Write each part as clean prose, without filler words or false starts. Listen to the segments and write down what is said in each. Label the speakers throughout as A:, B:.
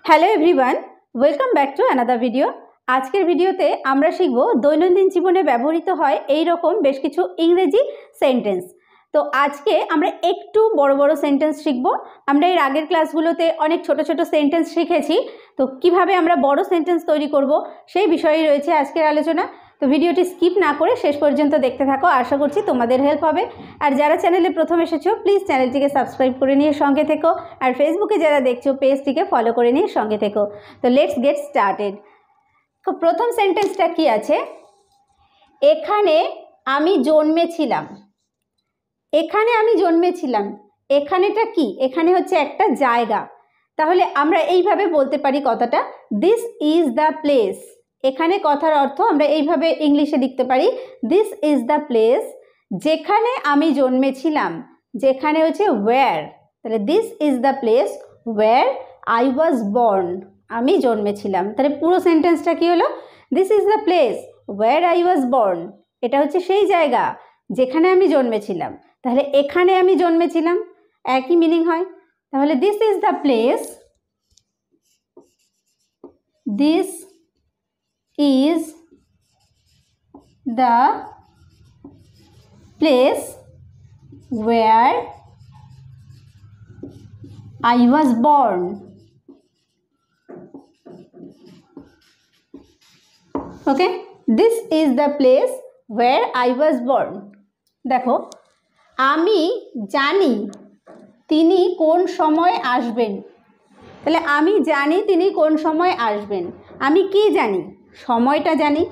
A: Hello everyone, welcome back to another video. আজকের ভিডিওতে আমরা শিখব দৈনন্দিন জীবনে ব্যবহৃত হয় এই রকম বেশ কিছু ইংরেজি সেন্টেন্স। তো আজকে আমরা একটু বড় বড় সেন্টেন্স শিখব। আমরা এর আগের ক্লাসগুলোতে অনেক ছোট ছোট সেন্টেন্স শিখেছি, তো কিভাবে আমরা বড় সেন্টেন্স তৈরি করব সেই বিষয়ে রয়েছে আজকের আলোচনা। তো ভিডিওটি স্কিপ না করে শেষ পর্যন্ত দেখতে থাকো, আশা করছি তোমাদের হেল্প হবে। আর যারা চ্যানেলে প্রথম এসেছো প্লিজ চ্যানেলটিকে সাবস্ক্রাইব করে নিয়ে সঙ্গে থেকো, আর ফেসবুকে যারা দেখছো পেজটিকে ফলো করে নিয়ে সঙ্গে থেকো। তো লেটস গেট স্টার্টেড। তো প্রথম সেন্টেন্সটা কি আছে? এখানে আমি জন্মেছিলাম। এখানে আমি জন্মেছিলাম, এখানেটা কি? এখানে হচ্ছে একটা জায়গা। তাহলে আমরা এইভাবে বলতে পারি কথাটা, দিস ইজ দ্য প্লেস। এখানে কথার অর্থ আমরা এইভাবে ইংলিশে লিখতে পারি, দিস ইজ দ্য প্লেস যেখানে আমি জন্মেছিলাম। যেখানে হচ্ছে ওয়্যার, তাহলে this is the place where I was born. আমি জন্মেছিলাম, তাহলে পুরো সেন্টেন্সটা কি হলো? This is the place where I was born. এটা হচ্ছে সেই জায়গা যেখানে আমি জন্মেছিলাম। তাহলে এখানে আমি জন্মেছিলাম, একই মিনিং হয়। তাহলে this is the place, this is the place where I was born. Okay, this is the place where I was born. দেখো, আমি জানি তিনি কোন সময় আসবেন। তাহলে আমি জানি তিনি কোন সময় আসবেন। আমি কি জানি? সময়টা জানি।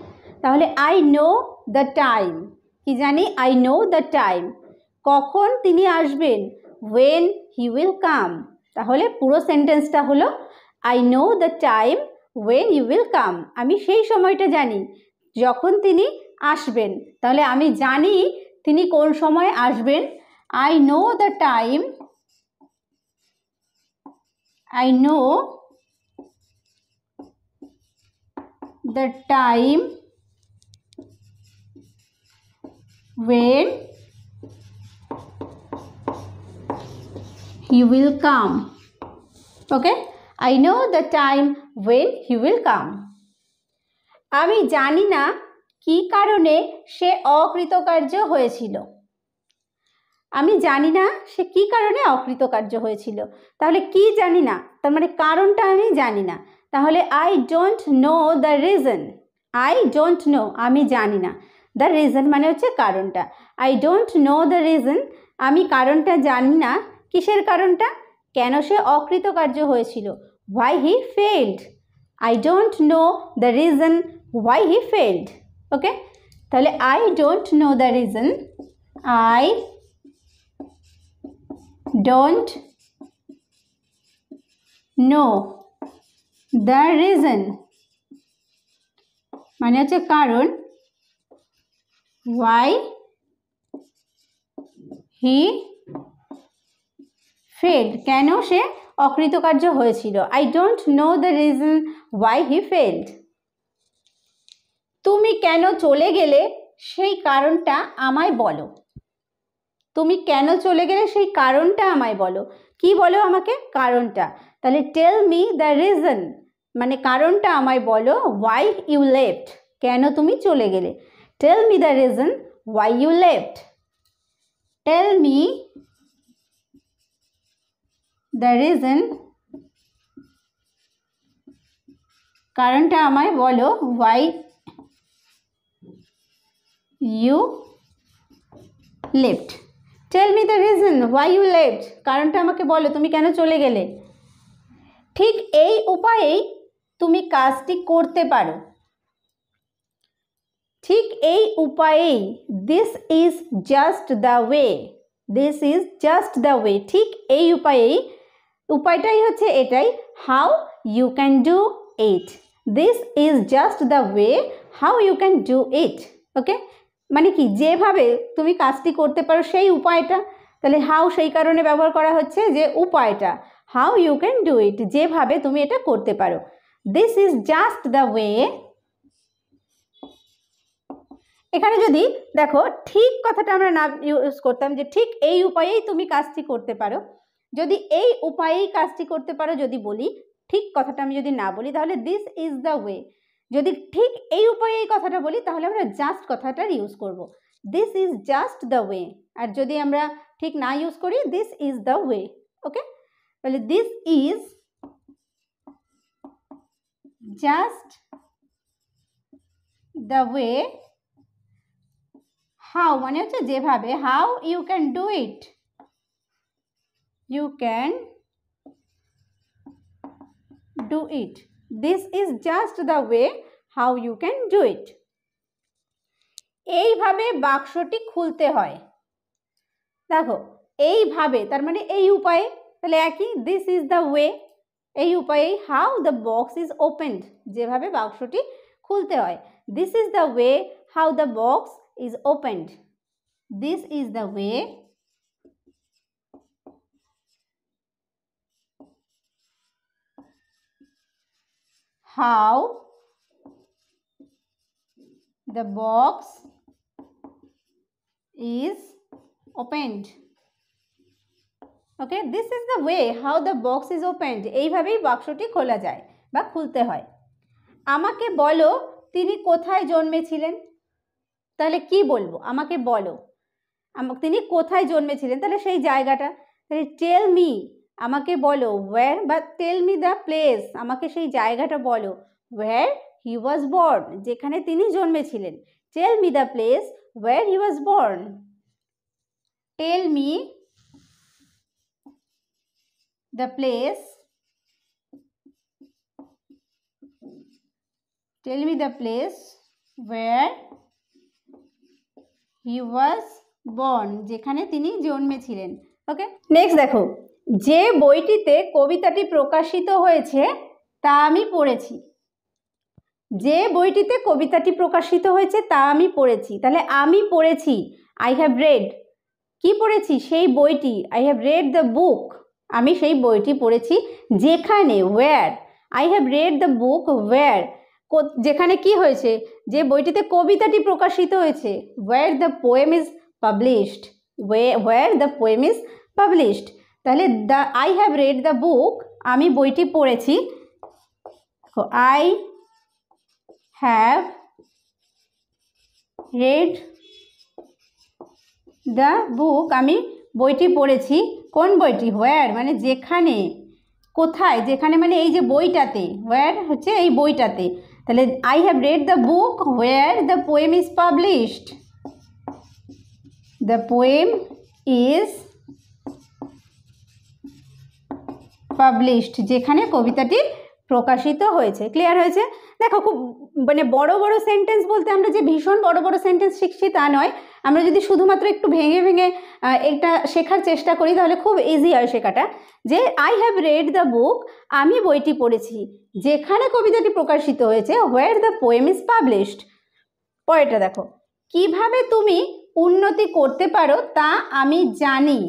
A: তাহলে আই নো দ্য টাইম। কি জানি? I know the time. কখন তিনি আসবেন? When he will come. তাহলে পুরো সেন্টেন্সটা হলো I know the time when he will come. আমি সেই সময়টা জানি যখন তিনি আসবেন। তাহলে আমি জানি তিনি কোন সময় আসবেন। I know the time, I know the time when he will come. Okay, I know the time when he will come. আমি জানি না কি কারণে সে অকৃতকার্য হয়েছিল। আমি জানি না সে কি কারণে অকৃতকার্য হয়েছিল। তাহলে কি জানি না, তার মানে কারণটা আমি জানি না। তাহলে I don't know the reason. I don't no, আমি জানি না। দ্য রিজন মানে হচ্ছে কারণটা। I don't know the reason, আমি কারণটা জানি না। কিসের কারণটা? কেন সে অকৃতকার্য হয়েছিল। Why he failed. I don't know the reason why he failed. Okay, তাহলে I don't know the reason, I don't know the reason মানে হচ্ছে কারণ, why he failed, কেন সে অকৃতকার্য হয়েছিল। I don't know the reason why he failed. তুমি কেন চলে গেলে সেই কারণটা আমায় বলো। তুমি কেন চলে গেলে সেই কারণটা আমায় বলো। কি বলো আমাকে? কারণটা। তাহলে টেল মি দ্য রিজন মানে কারণটা আমায় বলো। ওয়াই ইউ লেফট, কেন তুমি চলে গেলে। Tell me the reason why you left. Tell me the reason, কারণটা আমায় বলো। Why you left. Tell me the reason why you left, কারণটা আমাকে বলো তুমি কেন চলে গেলে। ঠিক এই উপায়েই তুমি কাজটি করতে পারো। ঠিক এই উপায়েই, this is just the way. This is just the way, ঠিক এই উপায়েই, উপায়টাই হচ্ছে এটাই। How you can do it. This is just the way how you can do it. Okay, মানে কি? যেভাবে তুমি কাজটি করতে পারো সেই উপায়টা। তাহলে হাউ সেই কারণে ব্যবহার করা হচ্ছে যে উপায়টা, how you can do it, যেভাবে তুমি এটা করতে পারো। This is just the way. এখানে যদি দেখো ঠিক কথাটা আমরা না ইউজ করতাম যে ঠিক এই উপায়েই তুমি কাজটি করতে পারো, যদি এই উপায়েই কাজটি করতে পারো যদি বলি, ঠিক কথাটা আমি যদি না বলি তাহলে দিস ইজ দ্য ওয়ে। যদি ঠিক এই উপায়ে এই কথাটা বলি তাহলে আমরা জাস্ট কথাটার ইউজ করব, this is just the way. আর যদি আমরা ঠিক না ইউজ করি this is the way. Okay, তাহলে this is just the way, how মানে হচ্ছে যেভাবে, how you can do it, you can do it, this is just the way how you can do it. এইভাবে বাক্সটি খুলতে হয়। দেখো এইভাবে তার মানে এই উপায়ে, তাহলে একই দিস ইজ দ্য ওয়ে, এই উপায়ে how the box is opened, যেভাবে বাক্সটি খুলতে হয়, this is the way how the box is opened, this is the way how the box is opened. Okay, this is the way how the box is opened. এইভাবেই বাক্সটি খোলা যায় বা খুলতে হয়। আমাকে বলো তিনি কোথায় জন্মেছিলেন, তাহলে কি বলবো, আমাকে বলো তিনি কোথায় জন্মেছিলেন, তাহলে সেই জায়গাটা, তাহলে টেল মি, আমাকে বলো ওয়্যার, বা টেল মি দ্য প্লেস, আমাকে সেই জায়গাটা বলো, ওয়্যার হি ওয়াজ বর্ন, যেখানে তিনি জন্মেছিলেন, tell me the place where he was born, tell me the place, tell me the place where he was born, যেখানে তিনি জন্মেছিলেন। ওকে, নেক্সট দেখো, যে বইটিতে কবিতাটি প্রকাশিত হয়েছে তা আমি পড়েছি, যে বইটিতে কবিতাটি প্রকাশিত হয়েছে তা আমি পড়েছি, তাহলে আমি পড়েছি, আই হ্যাভ রেড, কি পড়েছি, সেই বইটি, I have read the book, আমি সেই বইটি পড়েছি, যেখানে where, I have read the book where, যেখানে কি হয়েছে, যে বইটিতে কবিতাটি প্রকাশিত হয়েছে, where the poem is published, where the poem is published, তাহলে the I have read the book, আমি বইটি পড়েছি, I have read the book, আমি বইটি পড়েছি, কোন বইটি, ওয়্যার মানে যেখানে, কোথায়, যেখানে মানে এই যে বইটাতে, ওয়্যার হচ্ছে এই বইটাতে, তাহলে I have read the book where the poem is published, the poem is published, যেখানে কবিতাটি প্রকাশিত হয়েছে। ক্লিয়ার হয়েছে? দেখো খুব মানে বড় বড় সেন্টেন্স বলতে আমরা যে ভীষণ বড় বড় সেন্টেন্স শিখছি তা নয়, আমরা যদি শুধুমাত্র একটু ভেঙে ভেঙে এটা শেখার চেষ্টা করি তাহলে খুব ইজি হয় শেখাটা। যে I have read the book, আমি বইটি পড়েছি, যেখানে কবিতাটি প্রকাশিত হয়েছে, where the poem is published. পরেরটা দেখো, কিভাবে তুমি উন্নতি করতে পারো তা আমি জানি,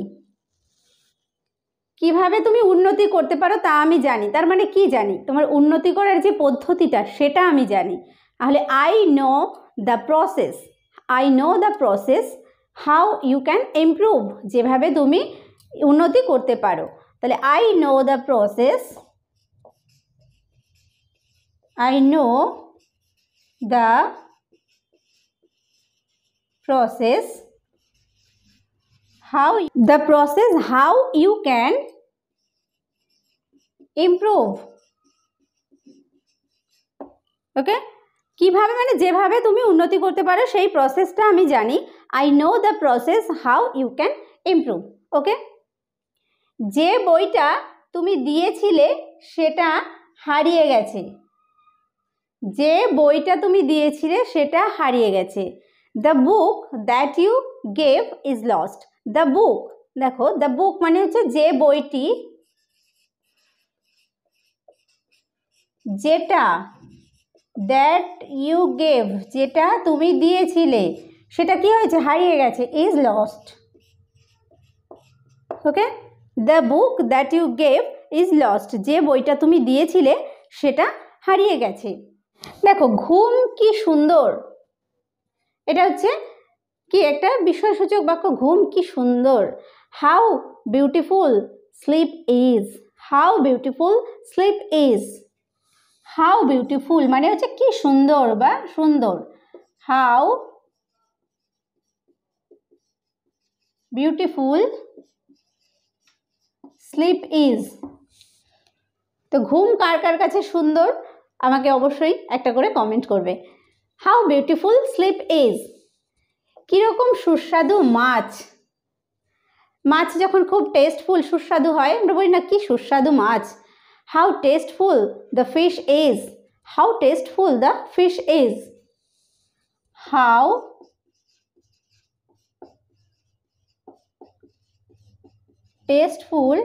A: কিভাবে তুমি উন্নতি করতে পারো তা আমি জানি, তার মানে কি জানি, তোমার উন্নতি করার যে পদ্ধতিটা সেটা আমি জানি, তাহলে I know the process, I know the process how you can improve, যেভাবে তুমি উন্নতি করতে পারো, তাহলে I know the process, I know the process how the process how you can improve. Okay, কিভাবে মানে যেভাবে তুমি উন্নতি করতে পারো সেই প্রসেসটা আমি জানি, I know the process how you can improve. Okay, যে বইটা তুমি দিয়েছিলে সেটা হারিয়ে গেছে, যে বইটা তুমি দিয়েছিলে সেটা হারিয়ে গেছে, the book that you gave is lost, the book, দেখো দ্য বুক মানে হচ্ছে যে বইটি, যেটা, দ্যাট ইউ গেভ যেটা তুমি দিয়েছিলে সেটা কি হয়েছে, হারিয়ে গেছে, is lost. Okay, the book that you gave is lost, যে বইটা তুমি দিয়েছিলে সেটা হারিয়ে গেছে। দেখো ঘুম কি সুন্দর, এটা হচ্ছে কি একটা বিস্ময়সূচক বাক্য, ঘুম কি সুন্দর, how beautiful sleep is, how beautiful sleep is. How beautiful মানে হচ্ছে কি সুন্দর বা সুন্দর। How beautiful sleep is. তো ঘুম কার কার কাছে সুন্দর আমাকে অবশ্যই একটা করে কমেন্ট করবে। How beautiful sleep is. কীরকম সুস্বাদু মাছ। মাছ যখন খুব টেস্টফুল সুস্বাদু হয় আমরা বলি না কি সুস্বাদু মাছ। How tasteful the fish is. How tasteful the fish is. How tasteful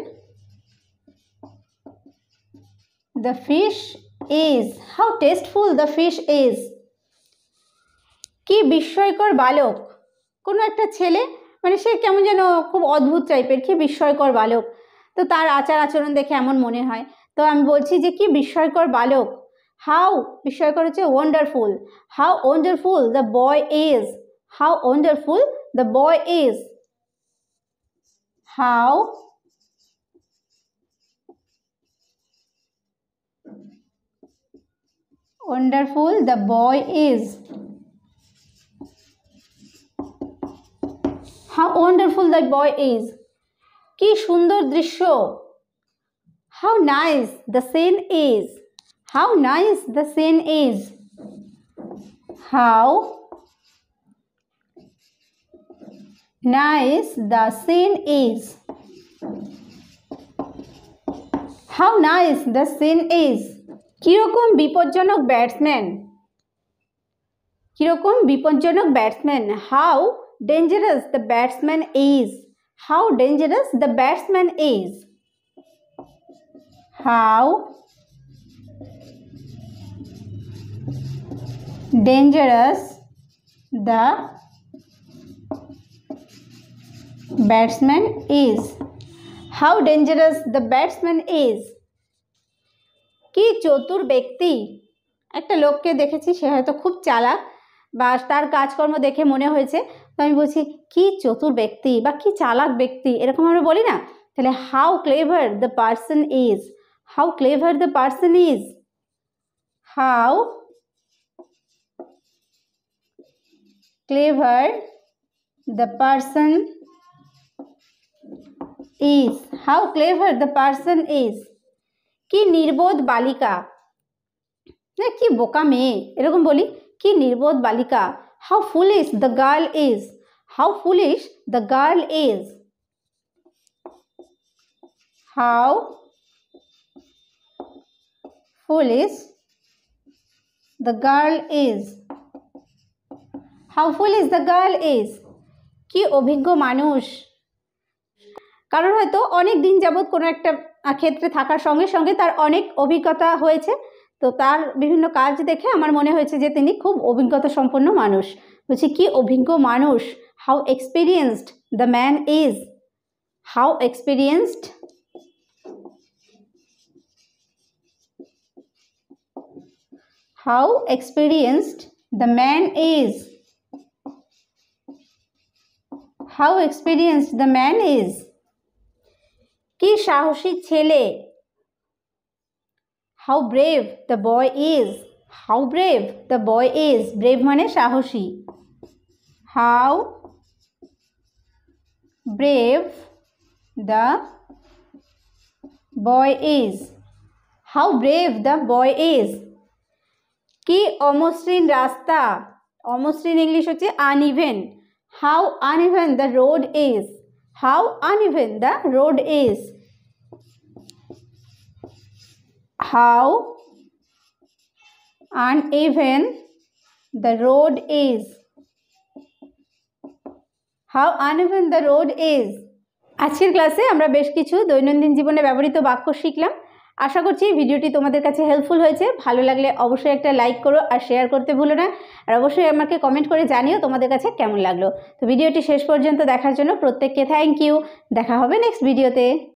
A: the fish is. How tasteful the fish is. কি বিস্ময়কর বালক। কোনো একটা ছেলে মানে সে কেমন যেন খুব অদ্ভুত টাইপের, কি বিস্ময়কর বালক। তো তার আচার আচরণ দেখে এমন মনে হয়। তো আমি বলছি যে কি বিস্ময়কর বালক। হাউ বিস্ময়কর হচ্ছে wonderful. How wonderful the boy is. How wonderful the boy is. How wonderful the boy is. How wonderful the boy is. কি সুন্দর দৃশ্য। How nice the scene is. How nice the scene is. How nice the scene is. How nice the scene is. কিরকম বিপজ্জনক batsman. কিরকম বিপজ্জনক batsman. How dangerous the batsman is. How dangerous the batsman is. How dangerous the batsman is. How dangerous the batsman is. কি চতুর ব্যক্তি। একটা লোককে দেখেছি সে হয়তো খুব চালাক বা তার কাজকর্ম দেখে মনে হয়েছে, তো আমি বলছি কি চতুর ব্যক্তি বা কি চালাক ব্যক্তি, এরকম আমরা বলি না। তাহলে how clever the person is. How clever the person is. How clever the person is. How clever the person is. কি নির্বোধ বালিকা। কি বোকা মেয়ে এরকম বলি, কি নির্বোধ বালিকা। How foolish the girl is. How foolish the girl is. How foolish the girl is. How foolish the girl is. কি অভিজ্ঞ মানুষ। কারণ হয়তো অনেক দিন যাবৎ কোনো একটা ক্ষেত্রে থাকার সঙ্গে সঙ্গে তার অনেক অভিজ্ঞতা হয়েছে, তো তার বিভিন্ন কাজ দেখে আমার মনে হয়েছে যে তিনি খুব অভিজ্ঞতা সম্পন্ন মানুষ। বলছি কি অভিজ্ঞ মানুষ। How experienced the man is. How experienced how experienced the man is. How experienced the man is. কি সাহসী ছেলে। How brave the boy is. How brave the boy is. Brave মানে সাহসী। How brave the boy is. How brave the boy is. কি অমসৃণ রাস্তা। অমসৃণ English হচ্ছে uneven. How uneven the road is. How uneven the road is. How uneven the road is. How uneven the road is. আজকের ক্লাসে আমরা বেশ কিছু দৈনন্দিন জীবনে ব্যবহৃত বাক্য শিখলাম। আশা করছি ভিডিওটি তোমাদের কাছে হেল্পফুল হয়েছে। ভালো লাগলে অবশ্যই একটা লাইক করো আর শেয়ার করতে ভুলো না। আর অবশ্যই আমাকে কমেন্ট করে জানিও তোমাদের কাছে কেমন লাগলো। তো ভিডিওটি শেষ পর্যন্ত দেখার জন্য প্রত্যেককে থ্যাংক ইউ। দেখা হবে নেক্সট ভিডিওতে।